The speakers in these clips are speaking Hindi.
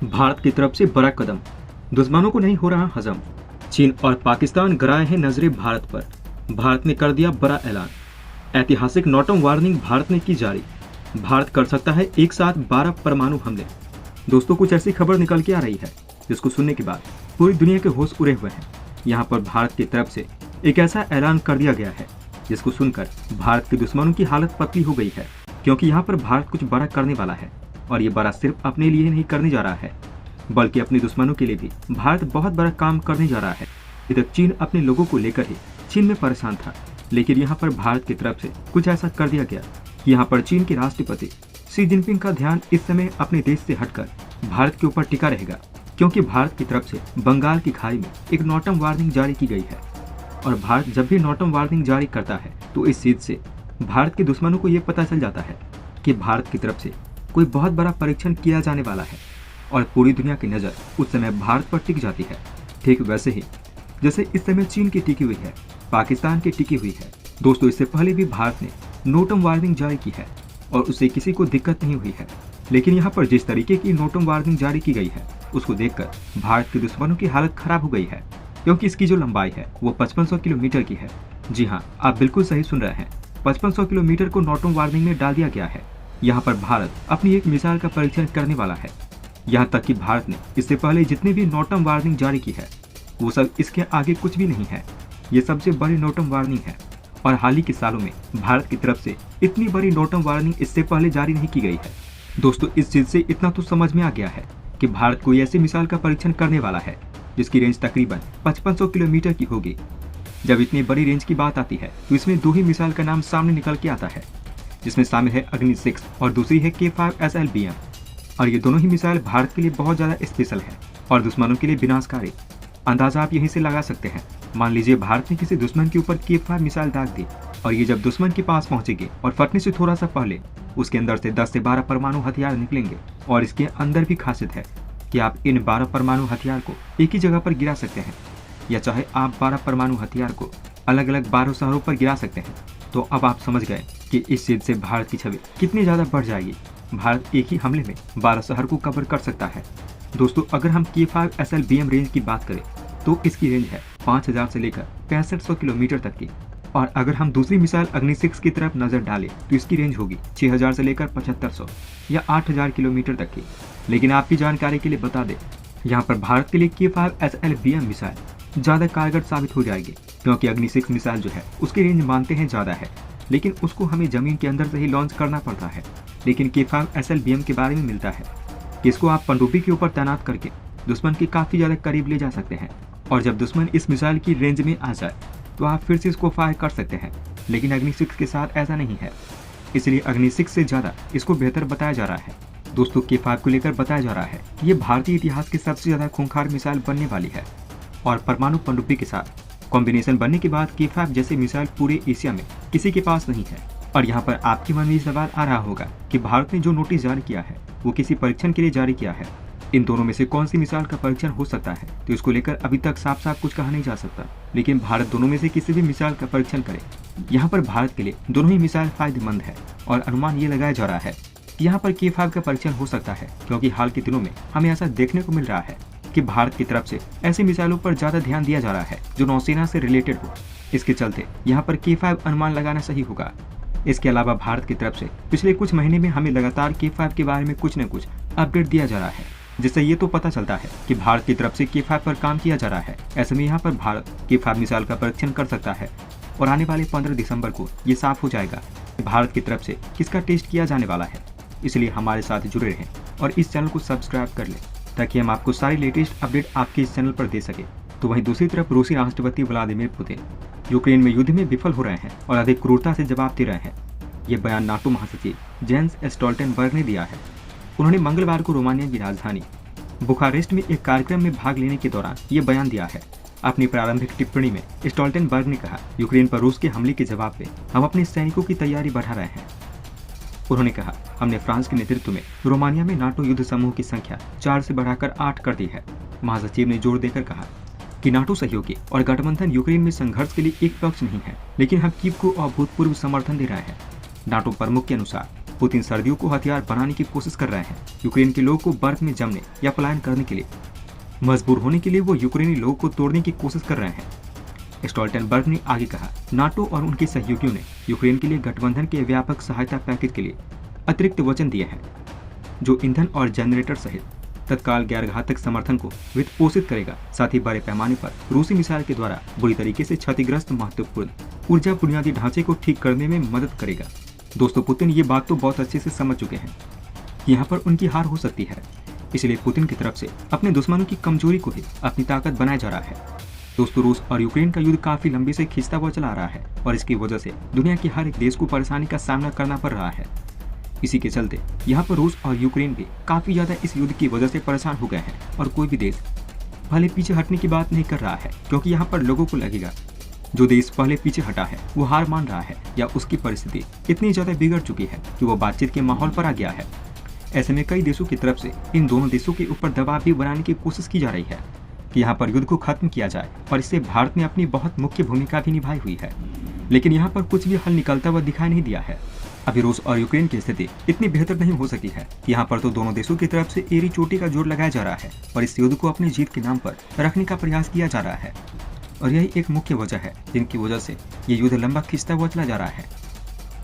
भारत की तरफ से बड़ा कदम, दुश्मनों को नहीं हो रहा हजम। चीन और पाकिस्तान गड़ाए हैं नजरें भारत पर। भारत ने कर दिया बड़ा ऐलान। ऐतिहासिक नॉटम वार्निंग भारत ने की जारी। भारत कर सकता है एक साथ 12 परमाणु हमले। दोस्तों, कुछ ऐसी खबर निकल के आ रही है जिसको सुनने के बाद पूरी दुनिया के होश उड़े हुए हैं। यहाँ पर भारत की तरफ से एक ऐसा ऐलान कर दिया गया है जिसको सुनकर भारत के दुश्मनों की हालत पतली हो गई है, क्योंकि यहाँ पर भारत कुछ बड़ा करने वाला है। और ये बड़ा सिर्फ अपने लिए नहीं करने जा रहा है, बल्कि अपने दुश्मनों के लिए भी भारत बहुत बड़ा काम करने जा रहा है। इधर चीन अपने लोगों को लेकर ही चीन में परेशान था, लेकिन यहाँ पर भारत की तरफ से कुछ ऐसा कर दिया गया कि यहाँ पर चीन के राष्ट्रपति शी जिनपिंग का ध्यान इस समय अपने देश से हटकर भारत के ऊपर टिका रहेगा, क्योंकि भारत की तरफ से बंगाल की खाड़ी में एक नॉटम वार्निंग जारी की गई है। और भारत जब भी नॉटम वार्निंग जारी करता है तो इस चीज से भारत के दुश्मनों को ये पता चल जाता है कि भारत की तरफ से कोई बहुत बड़ा परीक्षण किया जाने वाला है, और पूरी दुनिया की नज़र उस समय भारत पर टिक जाती है। ठीक वैसे ही जैसे इस समय चीन की टिकी हुई है, पाकिस्तान की टिकी हुई है। दोस्तों, इससे पहले भी भारत ने नोटम वार्निंग जारी की है और उससे किसी को दिक्कत नहीं हुई है, लेकिन यहाँ पर जिस तरीके की नोटम वार्निंग जारी की गई है उसको देखकर भारत के दुश्मनों की हालत खराब हो गई है, क्योंकि इसकी जो लंबाई है वो 5500 किलोमीटर की है। जी हाँ, आप बिल्कुल सही सुन रहे हैं, 5500 किलोमीटर को नॉटम वार्निंग में डाल दिया गया है। यहाँ पर भारत अपनी एक मिसाइल का परीक्षण करने वाला है। यहाँ तक कि भारत ने इससे पहले जितनी भी नॉटम वार्निंग जारी की है वो सब इसके आगे कुछ भी नहीं है। ये सबसे बड़ी नॉटम वार्निंग है, और हाल ही के सालों में भारत की तरफ से इतनी बड़ी नॉटम वार्निंग इससे पहले जारी नहीं की गई है। दोस्तों, इस चीज से इतना तो समझ में आ गया है कि भारत कोई ऐसी मिसाइल का परीक्षण करने वाला है जिसकी रेंज तकरीबन 5500 किलोमीटर की होगी। जब इतनी बड़ी रेंज की बात आती है तो इसमें दो ही मिसाइल का नाम सामने निकल के आता है, जिसमें शामिल है अग्नि 6 और दूसरी है K5SLBM। और ये दोनों ही मिसाइल भारत के लिए बहुत ज़्यादा स्पेशल है और दुश्मनों के लिए विनाशकारी। अंदाजा आप यहीं से लगा सकते हैं। मान लीजिए भारत ने किसी दुश्मन के ऊपर K5 मिसाइल दाग दी, और ये जब दुश्मन के पास पहुंचेगी और फटने से थोड़ा सा पहले उसके अंदर से 10 से 12 परमाणु हथियार निकलेंगे। और इसके अंदर भी खासियत है कि आप इन 12 परमाणु हथियार को एक ही जगह पर गिरा सकते हैं, या चाहे आप 12 परमाणु हथियार को अलग अलग 12 शहरों पर गिरा सकते हैं। तो अब आप समझ गए कि इस चीज से भारत की छवि कितनी ज्यादा बढ़ जाएगी। भारत एक ही हमले में 12 शहर को कवर कर सकता है। दोस्तों, अगर हम K5SLBM रेंज की बात करें तो इसकी रेंज है 5000 से लेकर 6500 किलोमीटर तक की। और अगर हम दूसरी मिसाइल अग्नि 6 की तरफ नजर डालें तो इसकी रेंज होगी 6000 से लेकर 7500 या 8000 किलोमीटर तक की। लेकिन आपकी जानकारी के लिए बता दें, यहाँ पर भारत के लिए K5SLBM मिसाइल ज्यादा कारगर साबित हो जाएगी, क्योंकि अग्नि 6 मिसाइल जो है उसकी रेंज मानते हैं ज्यादा है, लेकिन उसको हमें जमीन के अंदर से ही लॉन्च करना पड़ता है। लेकिन K5SLBM के बारे में मिलता है कि इसको आप पनडुब्बी के ऊपर तैनात करके दुश्मन के काफी ज्यादा करीब ले जा सकते हैं, और जब दुश्मन इस मिसाइल की रेंज में आ जाए तो आप फिर से इसको फायर कर सकते हैं। लेकिन अग्नि 6 के साथ ऐसा नहीं है, इसलिए अग्नि 6 से ज्यादा इसको बेहतर बताया जा रहा है। दोस्तों, K5 को लेकर बताया जा रहा है कि ये भारतीय इतिहास की सबसे ज्यादा खूंखार मिसाइल बनने वाली है, और परमाणु पनडुब्बी के साथ कॉम्बिनेशन बनने के बाद K5 जैसे मिसाइल पूरे एशिया में किसी के पास नहीं है। और यहाँ पर आपके मन में सवाल आ रहा होगा कि भारत ने जो नोटिस जारी किया है वो किसी परीक्षण के लिए जारी किया है। इन दोनों में से कौन सी मिसाइल का परीक्षण हो सकता है, तो इसको लेकर अभी तक साफ साफ कुछ कहा नहीं जा सकता। लेकिन भारत दोनों में से किसी भी मिसाइल का परीक्षण करे, यहाँ पर भारत के लिए दोनों ही मिसाइल फायदेमंद है। और अनुमान ये लगाया जा रहा है कि यहाँ पर K5 का परीक्षण हो सकता है, क्योंकि हाल के दिनों में हमें ऐसा देखने को मिल रहा है कि भारत की तरफ से ऐसी मिसाइलों पर ज्यादा ध्यान दिया जा रहा है जो नौसेना से रिलेटेड हो। इसके चलते यहाँ पर K5 अनुमान लगाना सही होगा। इसके अलावा भारत की तरफ से पिछले कुछ महीने में हमें लगातार K5 के बारे में कुछ न कुछ अपडेट दिया जा रहा है, जिससे ये तो पता चलता है कि भारत की तरफ से K5 पर काम किया जा रहा है। ऐसे में यहाँ पर भारत K5 मिसाइल का परीक्षण कर सकता है, और आने वाले 15 दिसंबर को ये साफ हो जाएगा कि भारत की तरफ से किसका टेस्ट किया जाने वाला है। इसलिए हमारे साथ जुड़े रहें और इस चैनल को सब्सक्राइब कर लें, ताकि हम आपको सारी लेटेस्ट अपडेट आपके इस चैनल पर दे सके। तो वहीं दूसरी तरफ रूसी राष्ट्रपति व्लादिमीर पुतिन यूक्रेन में युद्ध में विफल हो रहे हैं और अधिक क्रूरता से जवाब दे रहे हैं। ये बयान नाटो महासचिव जेंस स्टोल्टेनबर्ग ने दिया है। उन्होंने मंगलवार को रोमानिया की राजधानी बुखारेस्ट में एक कार्यक्रम में भाग लेने के दौरान ये बयान दिया है। अपनी प्रारंभिक टिप्पणी में स्टोल्टेनबर्ग ने कहा, यूक्रेन पर रूस के हमले के जवाब में हम अपने सैनिकों की तैयारी बढ़ा रहे हैं। उन्होंने कहा, हमने फ्रांस के नेतृत्व में रोमानिया में नाटो युद्ध समूह की संख्या 4 से बढ़ाकर 8 कर दी है। महासचिव ने जोर देकर कहा कि नाटो सहयोगी और गठबंधन यूक्रेन में संघर्ष के लिए एक पक्ष नहीं है, लेकिन हम कीव को अभूतपूर्व समर्थन दे रहे हैं। नाटो प्रमुख के अनुसार पुतिन सर्दियों को हथियार बनाने की कोशिश कर रहे हैं। यूक्रेन के लोगों को बर्फ में जमने या पलायन करने के लिए मजबूर होने के लिए वो यूक्रेनी लोगों को तोड़ने की कोशिश कर रहे हैं। स्टोल्टनबर्ग ने आगे कहा, नाटो और उनके सहयोगियों ने यूक्रेन के लिए गठबंधन के व्यापक सहायता पैकेज के लिए अतिरिक्त वचन दिए हैं, जो ईंधन और जनरेटर सहित तत्काल गैर घातक समर्थन को वित्त पोषित करेगा। साथ ही बड़े पैमाने पर रूसी मिसाइल के द्वारा बुरी तरीके से क्षतिग्रस्त महत्वपूर्ण ऊर्जा बुनियादी ढांचे को ठीक करने में मदद करेगा। दोस्तों, पुतिन ये बात तो बहुत अच्छे से समझ चुके हैं कि यहाँ पर उनकी हार हो सकती है, इसलिए पुतिन की तरफ से अपने दुश्मनों की कमजोरी को ही अपनी ताकत बनाया जा रहा है। दोस्तों, रूस और यूक्रेन का युद्ध काफी लंबे से खिंचता हुआ चला रहा है और इसकी वजह से दुनिया के हर एक देश को परेशानी का सामना करना पड़ रहा है। इसी के चलते यहाँ पर रूस और यूक्रेन भी काफी ज्यादा इस युद्ध की वजह से परेशान हो गए हैं और कोई भी देश भले पीछे हटने की बात नहीं कर रहा है, क्योंकि यहाँ पर लोगों को लगेगा जो देश पहले पीछे हटा है वो हार मान रहा है या उसकी परिस्थिति इतनी ज्यादा बिगड़ चुकी है कि वो बातचीत के माहौल पर आ गया है। ऐसे में कई देशों की तरफ से इन दोनों देशों के ऊपर दबाव भी बनाने की कोशिश की जा रही है कि यहाँ पर युद्ध को खत्म किया जाए, और इससे भारत ने अपनी बहुत मुख्य भूमिका भी निभाई हुई है। लेकिन यहाँ पर कुछ भी हल निकलता हुआ दिखाई नहीं दिया है। अभी रूस और यूक्रेन की स्थिति इतनी बेहतर नहीं हो सकी है। यहाँ पर तो दोनों देशों की तरफ से एड़ी चोटी का जोर लगाया जा रहा है और इस युद्ध को अपनी जीत के नाम पर रखने का प्रयास किया जा रहा है, और यही एक मुख्य वजह है जिनकी वजह से ये युद्ध लंबा खिंचता हुआ चला जा रहा है।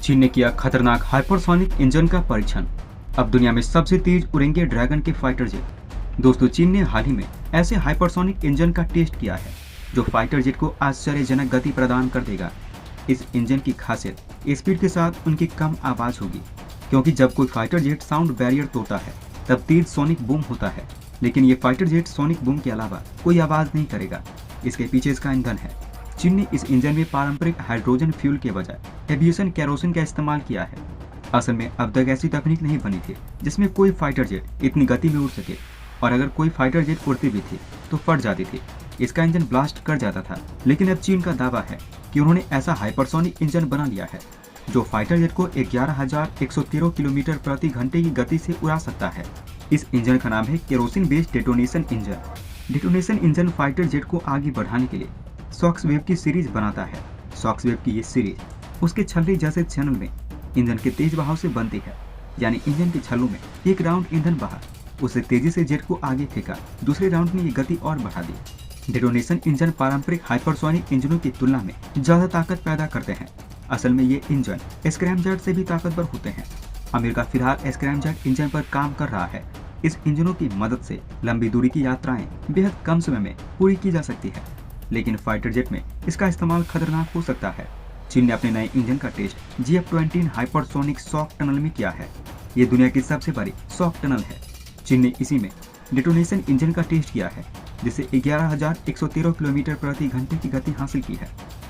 चीन ने किया खतरनाक हाइपरसोनिक इंजन का परीक्षण। अब दुनिया में सबसे तेज उड़ेंगे ड्रैगन के फाइटर जेट। दोस्तों, चीन ने हाल ही में ऐसे हाइपरसोनिक इंजन का टेस्ट किया है जो फाइटर जेट को आश्चर्यजनक गति प्रदान कर देगा। इस इंजन की खासियत स्पीड के साथ उनकी कम आवाज होगी, क्योंकि जब कोई फाइटर जेट साउंड बैरियर तोड़ता है तब तेज सोनिक बूम होता है, लेकिन ये फाइटर जेट सोनिक बूम के अलावा कोई आवाज नहीं करेगा। इसके पीछे इसका ईंधन है। चीन ने इस इंजन में पारंपरिक हाइड्रोजन फ्यूल के बजाय एविएशन कैरोसिन का इस्तेमाल किया है। असल में अब तक ऐसी तकनीक नहीं बनी थी जिसमें कोई फाइटर जेट इतनी गति में उड़ सके, और अगर कोई फाइटर जेट उड़ती भी थी तो फट जाती थी, इसका इंजन ब्लास्ट कर जाता था। लेकिन अब चीन का दावा है कि उन्होंने ऐसा हाइपरसोनिक इंजन बना लिया है जो फाइटर जेट को 11,113 किलोमीटर प्रति घंटे की गति से उड़ा सकता है। इस इंजन का नाम है kerosene based detonation engine. Detonation engine fighter jet को आगे बढ़ाने के लिए शॉक्सवेव की सीरीज बनाता है। शॉक्सवेव की ये सीरीज उसके छल्ले जैसे चैनल में इंजन के तेज बहाव से बनती है, यानी इंजन के छल्लों में एक राउंड ईंधन बहा, उसे तेजी से जेट को आगे फेंका, दूसरे राउंड में ये गति और बढ़ा दी। डेटोनेशन इंजन पारंपरिक हाइपरसोनिक इंजनों की तुलना में ज्यादा ताकत पैदा करते हैं। असल में ये इंजन स्क्रैमजेट से भी ताकतवर होते हैं। अमेरिका फिलहाल स्क्रैमजेट इंजन पर काम कर रहा है। इस इंजनों की मदद से लंबी दूरी की यात्राएं बेहद कम समय में पूरी की जा सकती है, लेकिन फाइटर जेट में इसका इस्तेमाल खतरनाक हो सकता है। चीन ने अपने नए इंजन का test GF-20 hypersonic shock tunnel में किया है। ये दुनिया की सबसे बड़ी शॉक टनल है। चीन ने इसी में डेटोनेशन इंजन का टेस्ट किया है, जिसे 11,113 किलोमीटर प्रति घंटे की गति हासिल की है।